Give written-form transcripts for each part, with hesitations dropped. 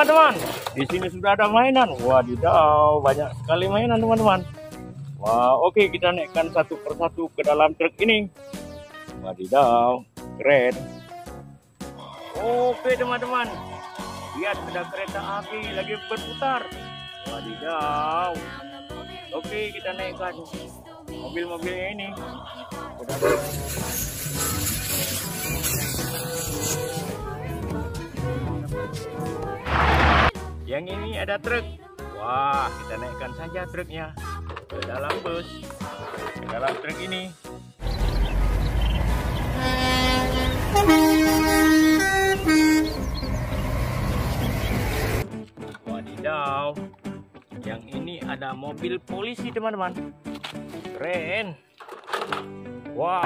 teman-teman, di sini sudah ada mainan. Wadidaw, banyak sekali mainan teman-teman. Wah, oke, kita naikkan satu persatu ke dalam truk ini. Wadidaw, keren. Oke teman-teman, lihat ada kereta api lagi berputar. Wadidaw. Oke, kita naikkan mobil-mobilnya ini. Yang ini ada truk. Wah, kita naikkan saja truknya ke dalam bus, ke dalam truk ini. Wadidaw, yang ini ada mobil polisi teman-teman. Keren. Wow.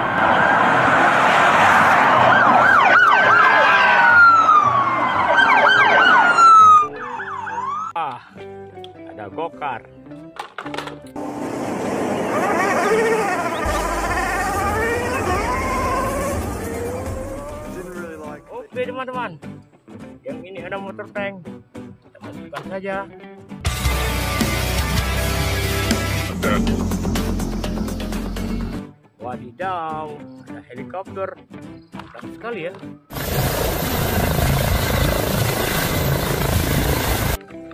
Ada gokar. Oke teman-teman, yang ini ada motor tank. Kita masukkan saja. Wadidaw, ada helikopter. Mantap sekali ya.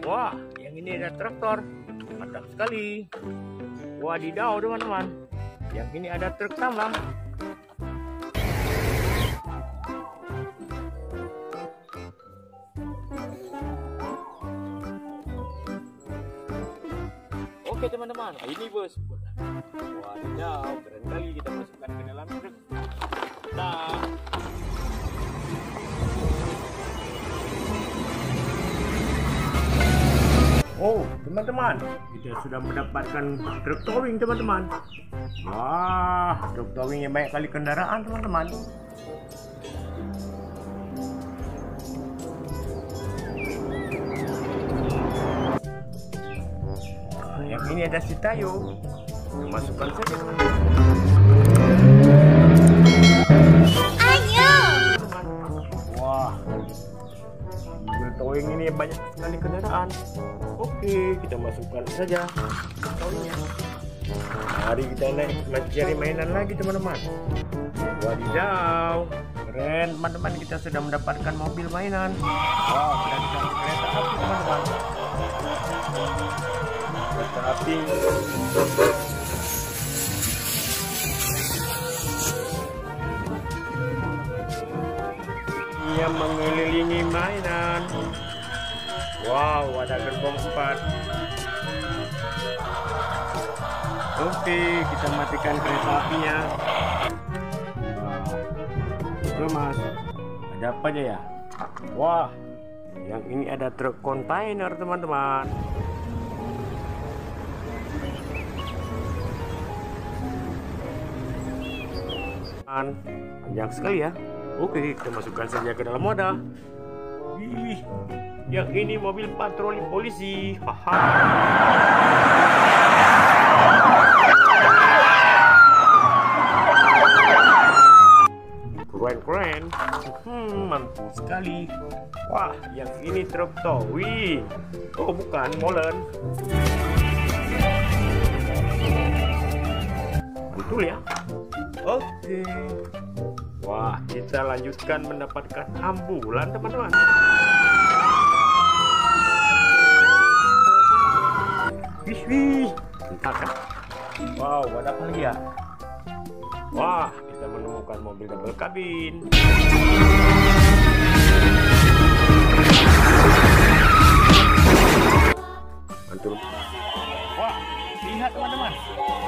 Wah, yang ini ada traktor. Mantap sekali. Wadidaw teman-teman, yang ini ada truk tambang. Oke teman-teman, ini bus. Wadidaw, keren kali, kita masukkan ke dalam truk. Nah, oh teman-teman, kita sudah mendapatkan truk towing teman-teman. Wah, truk towingnya banyak kali kendaraan teman-teman. Yang ini ada si Tayo. Masukkan saja. Ayo. Wah, mobil towing ini banyak sekali kendaraan. Oke, kita masukkan saja towingnya. Mari kita naik mencari mainan lagi teman-teman. Wadidaw, keren teman-teman, kita sudah mendapatkan mobil mainan. Wow, kita dikasih kereta api teman-teman. Kereta api. Ia mengelilingi mainan. Wow, ada gerbong 4. Oke, kita matikan kereta apinya. Wow. Mas, ada apa aja ya? Wah, yang ini ada truk kontainer teman-teman. Panjang sekali ya. Oke, kita masukkan saja ke dalam wadah. Ih, yang ini mobil patroli polisi. Haha. Keren. Mantul sekali. Wah, yang ini truk towing. Oh, bukan, molen. Betul ya. Oke. Wah, kita lanjutkan mendapatkan ambulan teman-teman. Wih, entah kan? Wow, ada apa lagi ya? Wah, kita menemukan mobil double kabin. Mantul. Wah, lihat teman-teman.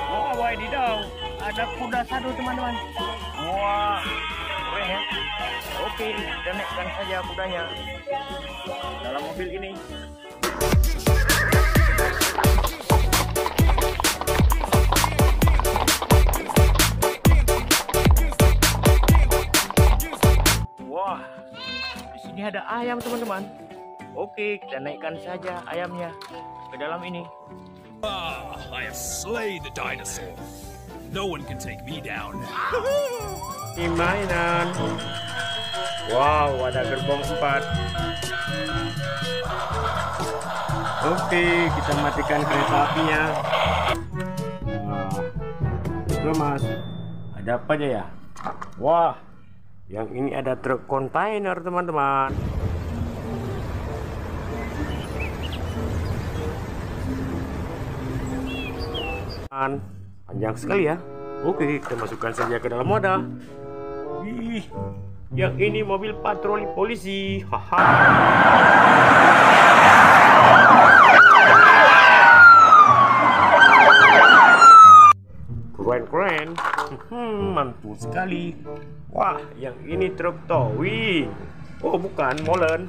Wah, wadidaw, ada kuda sadu teman-teman. Wah, keren ya. Oke, kita naikkan saja kudanya dalam mobil ini. Wah, di sini ada ayam teman-teman. Oke, kita naikkan saja ayamnya ke dalam ini. I have slayed the dinosaur. No one can take me down. Ini mainan. Wow, ada gerbong 4. Oke, kita matikan kereta apinya. Nah, itu Mas, ada apa aja ya? Wah, yang ini ada truk kontainer teman-teman. Panjang sekali ya. Oke, kita masukkan saja ke dalam wadah. Wih, yang ini mobil patroli polisi. Haha. Keren. Mantul sekali. Wah, yang ini truk towing. Oh, bukan, molen.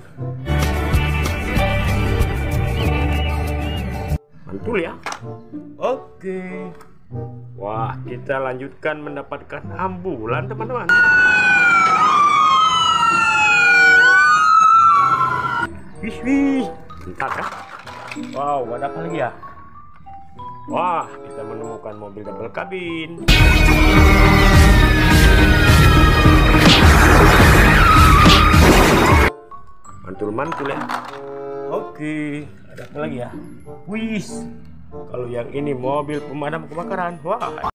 Mantul ya. Oke. Wah, kita lanjutkan mendapatkan ambulan teman-teman. Wih. Bentar ya. Wow, ada apa lagi ya? Wah, kita menemukan mobil double kabin. Mantul ya. Oke, ada apa lagi ya? Wih, kalau yang ini mobil pemadam kebakaran. Wah.